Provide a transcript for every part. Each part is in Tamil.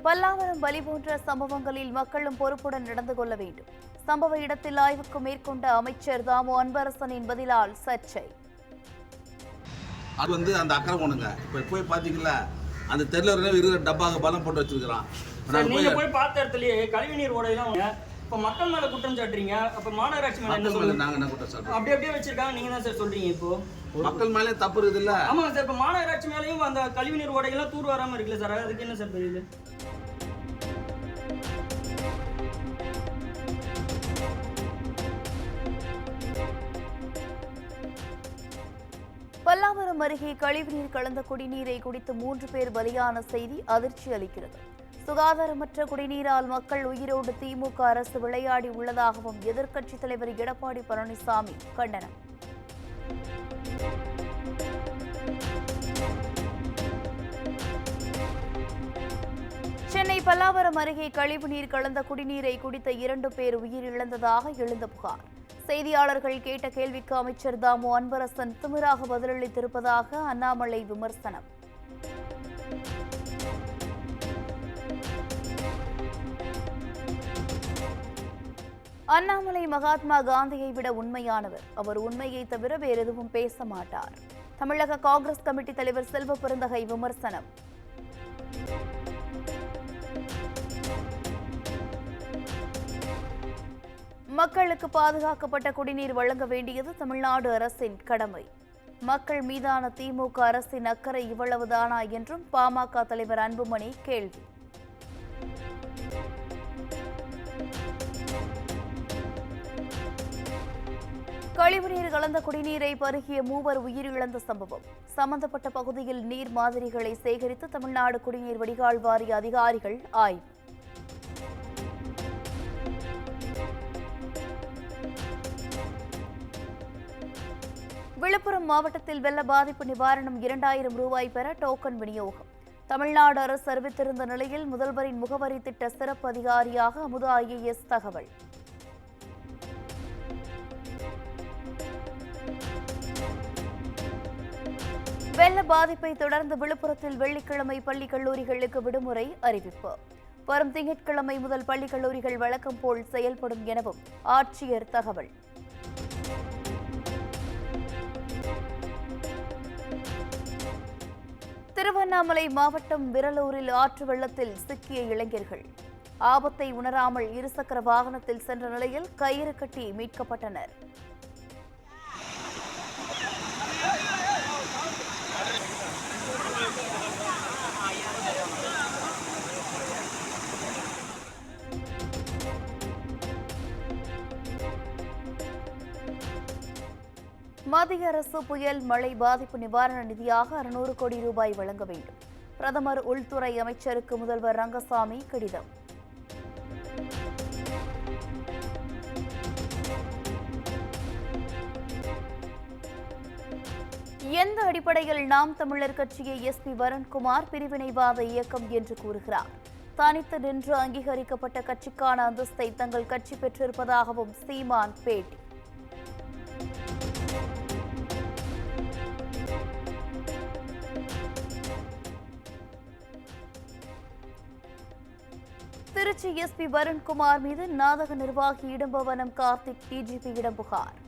பல்லாவரம் பலி போன்ற சம்பவங்களில் மக்களும் பொறுப்புடன் நடந்து கொள்ள வேண்டும். சம்பவ இடத்தில் ஆய்வுக்கு மேற்கொண்ட அமைச்சர் தாமு அன்பரசனின் பதிலால் சர்ச்சை. அது அந்த அக்கறை போனுங்க. இப்போ போய் பார்த்தீங்களா அந்த தெருல இருக்கிற டப்பாக பலம் போட்டு வச்சிருக்கிறான். நீங்க போய் பார்த்த இடத்துலயே கழிவுநீர் ஓடையெல்லாம் இப்ப மக்கள் மேல குற்றம் சாட்டுறீங்க. அப்ப மாநகராட்சி மேல என்ன சொல்லுங்க? நாங்க என்ன குற்றம் சாட்டுறோம்? அப்படியே வச்சிருக்காங்க. நீங்க தான் சார் சொல்றீங்க. இப்போ மக்கள் மேலே தப்பு இருக்குது இல்ல? ஆமாங்க சார். இப்ப மாநகராட்சி மேலயும் அந்த கழிவுநீர் ஓடைகள்லாம் தூர் வராம இருக்குல்ல சார், அதுக்கு என்ன சார் தெரியுது? பல்லாவரம் அருகே கழிவுநீர் கலந்த குடிநீரை குடித்து 3 பேர் பலியான செய்தி அதிர்ச்சி அளிக்கிறது. சுகாதாரமற்ற குடிநீரால் மக்கள் உயிரோடு திமுக அரசு விளையாடி உள்ளதாகவும் எதிர்க்கட்சித் தலைவர் எடப்பாடி பழனிசாமி கண்டனம். சென்னை பல்லாவரம் அருகே கழிவுநீர் கலந்த குடிநீரை குடித்த 2 பேர் உயிரிழந்ததாக எழுந்த புகார். செய்தியாளர்கள் கேட்ட கேள்விக்கு அமைச்சர் தாமு அன்பரசன் திமிராக பதிலளித்திருப்பதாக அண்ணாமலை விமர்சனம். அண்ணாமலை மகாத்மா காந்தியை விட உண்மையானவர். அவர் உண்மையை தவிர வேறெதுவும் பேச மாட்டார். தமிழக காங்கிரஸ் கமிட்டி தலைவர் செல்வ பெருந்தகை விமர்சனம். மக்களுக்கு பாதுகாக்கப்பட்ட குடிநீர் வழங்க வேண்டியது தமிழ்நாடு அரசின் கடமை. மக்கள் மீதான திமுக அரசின் அக்கறை இவ்வளவுதானா என்றும் பாமக தலைவர் அன்புமணி கேள்வி. கழிவுநீர் கலந்த குடிநீரை பருகிய 3 உயிரிழந்த சம்பவம். சம்பந்தப்பட்ட பகுதியில் நீர் மாதிரிகளை சேகரித்து தமிழ்நாடு குடிநீர் வடிகால் வாரிய அதிகாரிகள் ஆய்வு. விழுப்புரம் மாவட்டத்தில் வெள்ள பாதிப்பு நிவாரணம் 2000 ரூபாய் பெற டோக்கன் விநியோகம். தமிழ்நாடு அரசு அறிவித்திருந்த நிலையில் முதல்வரின் முகவரி திட்ட சிறப்பு அதிகாரியாக அமுதா IAS தகவல். வெள்ள பாதிப்பை தொடர்ந்து விழுப்புரத்தில் வெள்ளிக்கிழமை பள்ளி கல்லூரிகளுக்கு விடுமுறை அறிவிப்பு. வரும் திங்கட்கிழமை முதல் பள்ளி கல்லூரிகள் வழக்கம் போல் செயல்படும் எனவும் ஆட்சியர் தகவல். திருவண்ணாமலை மாவட்டம் விரலூரில் ஆற்று வெள்ளத்தில் சிக்கிய இளைஞர்கள் ஆபத்தை உணராமல் இருசக்கர வாகனத்தில் சென்ற நிலையில் கயிறு கட்டி மீட்கப்பட்டனர். மத்திய அரசு புயல் மழை பாதிப்பு நிவாரண நிதியாக 600 கோடி ரூபாய் வழங்க வேண்டும். பிரதமர் உள்துறை அமைச்சருக்கு முதல்வர் ரங்கசாமி கடிதம். எந்த அடிப்படையில் நாம் தமிழர் கட்சியை SP வருண்குமார் பிரிவினைவாத இயக்கம் என்று கூறுகிறார்? தனித்து நின்று அங்கீகரிக்கப்பட்ட கட்சிக்கான அந்தஸ்தை தங்கள் கட்சி பெற்றிருப்பதாகவும் சீமான் பேட்டி. திருச்சி SP வருண்குமார் மீது நாடக நிர்வாகி இடும்பவனம் கார்த்திக் DGPயிடம் புகார்.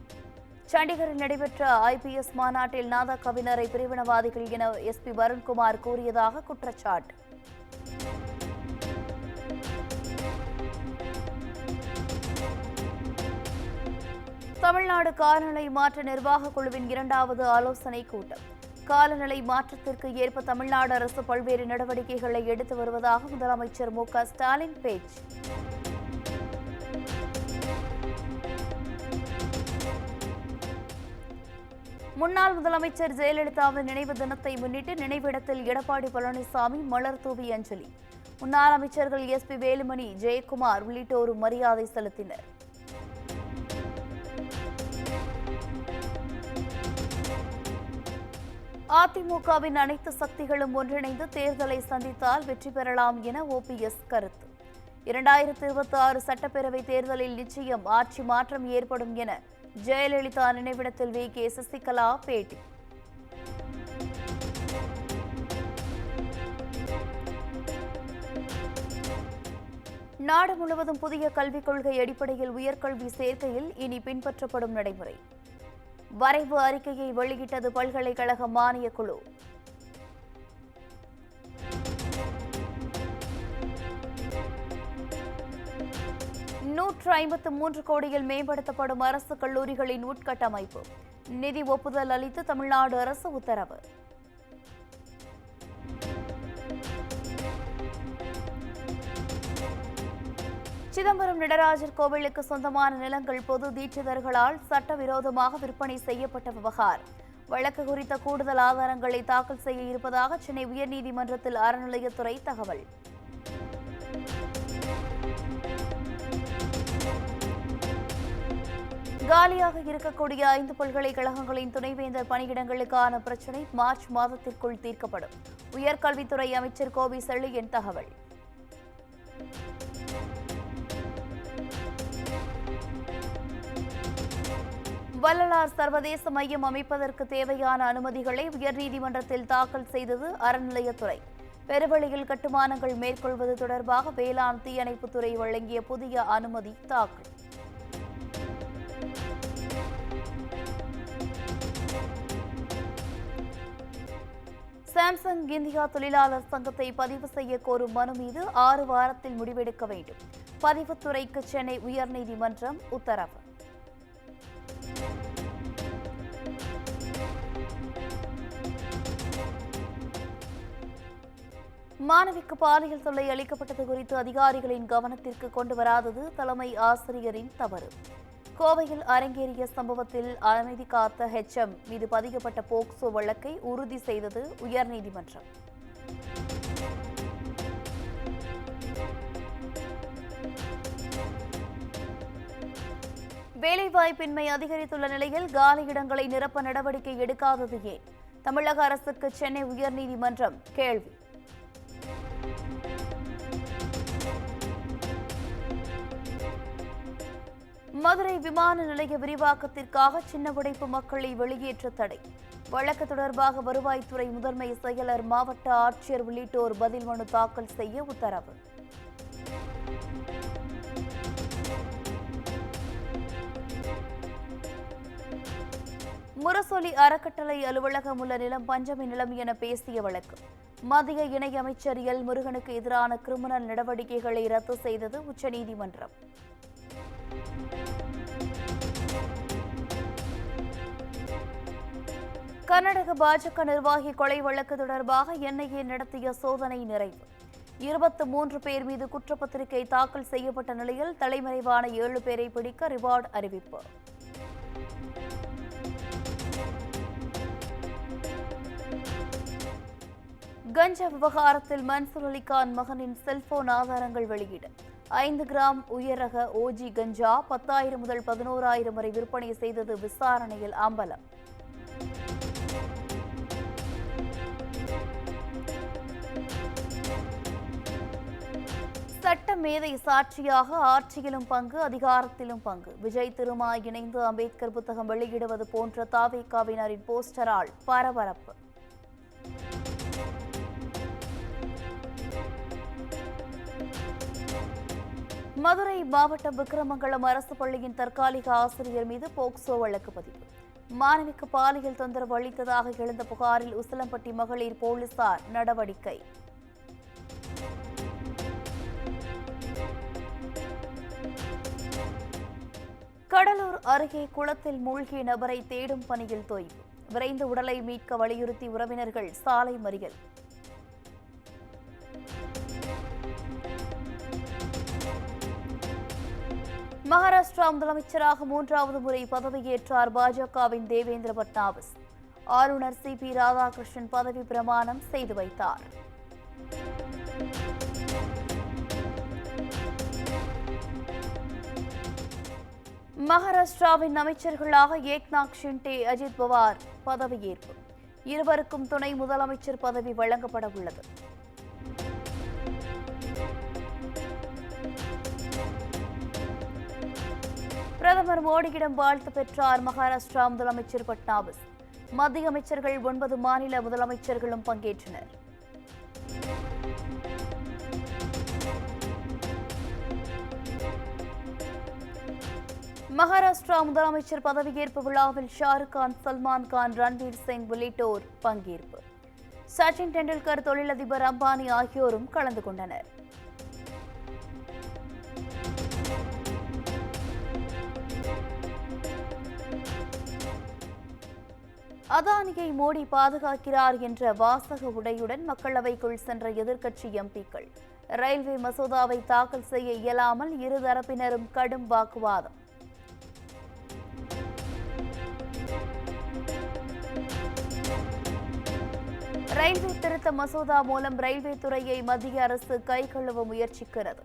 சண்டிகரில் நடைபெற்ற IPS மாநாட்டில் நாடக கவிஞரை பிரிவினவாதிகள் என SP வருண்குமார் கூறியதாக குற்றச்சாட்டு. தமிழ்நாடு காலநிலை மாற்ற நிர்வாக குழுவின் 2வது ஆலோசனை கூட்டம். காலநிலை மாற்றத்திற்கு ஏற்ப தமிழ்நாடு அரசு பல்வேறு நடவடிக்கைகளை எடுத்து வருவதாக முதலமைச்சர் MK ஸ்டாலின் பேச்சு. முன்னாள் முதலமைச்சர் ஜெயலலிதாவின் நினைவு தினத்தை முன்னிட்டு நினைவிடத்தில் எடப்பாடி பழனிசாமி மலர் தூவி அஞ்சலி. முன்னாள் அமைச்சர்கள் SP வேலுமணி, ஜெயக்குமார் உள்ளிட்டோரும் மரியாதை செலுத்தினர். அதிமுகவின் அனைத்து சக்திகளும் ஒன்றிணைந்து தேர்தலை சந்தித்தால் வெற்றி பெறலாம் என OPS கருத்து. 2026 சட்டப்பேரவை தேர்தலில் நிச்சயம் ஆட்சி மாற்றம் ஏற்படும் என ஜெயலலிதா நினைவிடத்தில் VK சசிகலா பேட்டி. நாடு முழுவதும் புதிய கல்விக் கொள்கை அடிப்படையில் உயர்கல்வி சேர்க்கையில் இனி பின்பற்றப்படும் நடைமுறை. வரைவு அறிக்கையை வெளியிட்டது பல்கலைக்கழக மானியக் குழு. $153 கோடியில் மேம்படுத்தப்படும் அரசு கல்லூரிகளின் உட்கட்டமைப்பு. நிதி ஒப்புதல் அளித்து தமிழ்நாடு அரசு உத்தரவு. சிதம்பரம் நடராஜர் கோவிலுக்கு சொந்தமான நிலங்கள் பொது தீட்சிதர்களால் சட்டவிரோதமாக விற்பனை செய்யப்பட்ட விவகாரம். வழக்கு குறித்த கூடுதல் ஆதாரங்களை தாக்கல் செய்ய இருப்பதாக சென்னை உயர்நீதிமன்றத்தில் அறநிலையத்துறை தகவல். காலியாக இருக்கக்கூடிய 5 பல்கலைக்கழகங்களின் துணைவேந்தர் பணியிடங்களுக்கான பிரச்சினை மார்ச் மாதத்திற்குள் தீர்க்கப்படும். உயர்கல்வித்துறை அமைச்சர் கோவி செழியன் தகவல். வள்ளலார் சர்வதேச மையம் அமைப்பதற்கு தேவையான அனுமதிகளை உயர்நீதிமன்றத்தில் தாக்கல் செய்தது அறநிலையத்துறை. பெருவெளியில் கட்டுமானங்கள் மேற்கொள்வது தொடர்பாக வேளாண் தீயணைப்புத்துறை வழங்கிய புதிய அனுமதி தாக்கல். சாம்சங் இந்தியா தொழிலாளர் சங்கத்தை பதிவு செய்ய கோரும் மனு மீது 6 வாரத்தில் முடிவெடுக்க வேண்டும். பதிவுத்துறைக்கு சென்னை உயர்நீதிமன்றம் உத்தரவு. மாணவிக்கு பாலியல் தொல்லை அளிக்கப்பட்டது குறித்து அதிகாரிகளின் கவனத்திற்கு கொண்டு வராதது தலைமை ஆசிரியரின் தவறு. கோவையில் அரங்கேறிய சம்பவத்தில் அமைதி காத்த HM மீது பதிக்கப்பட்ட போக்சோ வழக்கை உறுதி செய்தது உயர்நீதிமன்றம். வேலைவாய்ப்பின்மை அதிகரித்துள்ள நிலையில் காலியிடங்களை நிரப்ப நடவடிக்கை எடுக்காதது ஏன்? தமிழக அரசுக்கு சென்னை உயர்நீதிமன்றம் கேள்வி. மதுரை விமான நிலைய விரிவாக்கத்திற்காக சின்ன உடைப்பு மக்களை வெளியேற்ற தடை. வழக்கு தொடர்பாக வருவாய்த்துறை முதன்மை செயலர், மாவட்ட ஆட்சியர் உள்ளிட்டோர் பதில் மனு தாக்கல் செய்ய உத்தரவு. முரசொலி அறக்கட்டளை அலுவலகம் உள்ள நிலம் பஞ்சமி நிலம் என பேசிய வழக்கு. மத்திய இணையமைச்சர் எல் முருகனுக்கு எதிரான கிரிமினல் நடவடிக்கைகளை ரத்து செய்தது உச்சநீதிமன்றம். கர்நாடக பாஜக நிர்வாகி கொலை வழக்கு தொடர்பாக NIA நடத்திய சோதனை நிறைவு. 23 பேர் மீது குற்றப்பத்திரிகை தாக்கல் செய்யப்பட்ட நிலையில் தலைமறைவான 7 பேரை பிடிக்க ரிவார்டு அறிவிப்பு. கஞ்சா விவகாரத்தில் மன்சூர் அலிகான் மகனின் செல்போன் ஆதாரங்கள் வெளியீடு. 5 கிராம் உயர் ரக OG கஞ்சா 10,000 முதல் 11,000 வரை விற்பனை செய்தது விசாரணையில் அம்பலம். சட்ட மேதை சாட்சியாக ஆட்சியிலும் பங்கு, அதிகாரத்திலும் பங்கு. விஜய் திருமா இணைந்து அம்பேத்கர் புத்தகம் வெளியிடுவது போன்ற தாவேகாவினரின் போஸ்டரால் பரபரப்பு. மதுரை மாவட்டம் விக்கிரமங்கலம் அரசு பள்ளியின் தற்காலிக ஆசிரியர் மீது போக்சோ வழக்கு பதிவு. மாணவிக்கு பாலியல் தொந்தரவு அளித்ததாக எழுந்த புகாரில் உசிலம்பட்டி மகளிர் போலீசார் நடவடிக்கை. கடலூர் அருகே குளத்தில் மூழ்கிய நபரை தேடும் பணியில் தொய்வு. விரைந்து உடலை மீட்க வலியுறுத்தி உறவினர்கள் சாலை மறியல். மகாராஷ்டிரா முதலமைச்சராக 3வது முறை பதவியேற்றார் பாஜகவின் தேவேந்திர பட்னாவிஸ். ஆளுநர் CP ராதாகிருஷ்ணன் பதவி பிரமாணம் செய்து வைத்தார். மகாராஷ்டிராவின் அமைச்சர்களாக ஏக்நாத் ஷிண்டே, அஜித் பவார் பதவியேற்பு. இருவருக்கும் துணை முதலமைச்சர் பதவி வழங்கப்பட உள்ளது. பிரதமர் மோடியிடம் வாழ்த்து பெற்றார் மகாராஷ்டிரா முதலமைச்சர் பட்னாவிஸ். மத்திய அமைச்சர்கள் 9 மாநில முதலமைச்சர்களும் பங்கேற்றனர். மகாராஷ்டிரா முதலமைச்சர் பதவியேற்பு விழாவில் ஷாருக் கான், சல்மான் கான், ரன்வீர் சிங் உள்ளிட்டோர் பங்கேற்பு. சச்சின் டெண்டுல்கர், தொழிலதிபர் அம்பானி ஆகியோரும் கலந்து கொண்டனர். அதானியை மோடி பாதுகாக்கிறார் என்ற வாசக உடையுடன் மக்களவைக்குள் சென்ற எதிர்க்கட்சி எம்பிக்கள். ரயில்வே மசோதாவை தாக்கல் செய்ய இயலாமல் இருதரப்பினரும் கடும் வாக்குவாதம். ரயில்வே திருத்த மசோதா மூலம் ரயில்வே துறையை மத்திய அரசு கைகழுவ முயற்சிக்கிறது.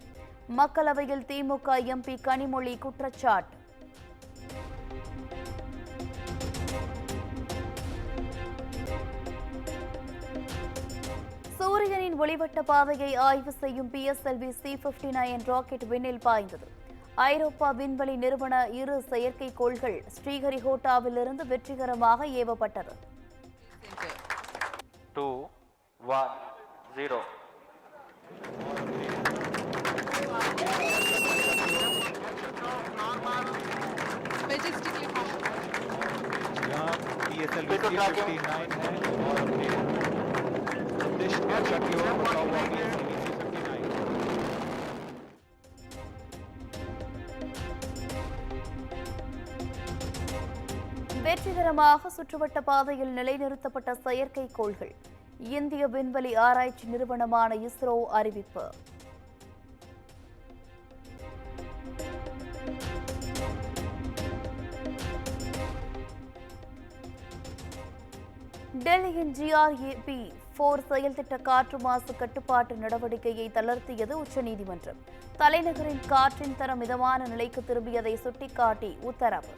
மக்களவையில் திமுக எம்பி கனிமொழி குற்றச்சாட்டு. சூரியனின் ஒளிவட்ட பாதையை ஆய்வு செய்யும் PSLV C-59 ராக்கெட் விண்ணில் பாய்ந்தது. ஐரோப்பா விண்வெளி நிறுவன 2 செயற்கைக்கோள்கள் ஸ்ரீஹரிகோட்டாவிலிருந்து வெற்றிகரமாக ஏவப்பட்டது. 2, 1, 0. PSLV C-59 है और अपने संदेश कक्षा की ओर बढ़ा हुआ PSLV C-59. வெற்றிகரமாக சுற்றுவட்ட பாதையில் நிலைநிறுத்தப்பட்ட செயற்கைக்கோள்கள். இந்திய விண்வெளி ஆராய்ச்சி நிறுவனமான இஸ்ரோ அறிவிப்பு. டெல்லியின் GRAP-4 செயல் திட்ட காற்று மாசு கட்டுப்பாட்டு நடவடிக்கையை தளர்த்தியது உச்சநீதிமன்றம். தலைநகரின் காற்றின் தரம் மிதமான நிலைக்கு திரும்பியதை சுட்டிக்காட்டி உத்தரவு.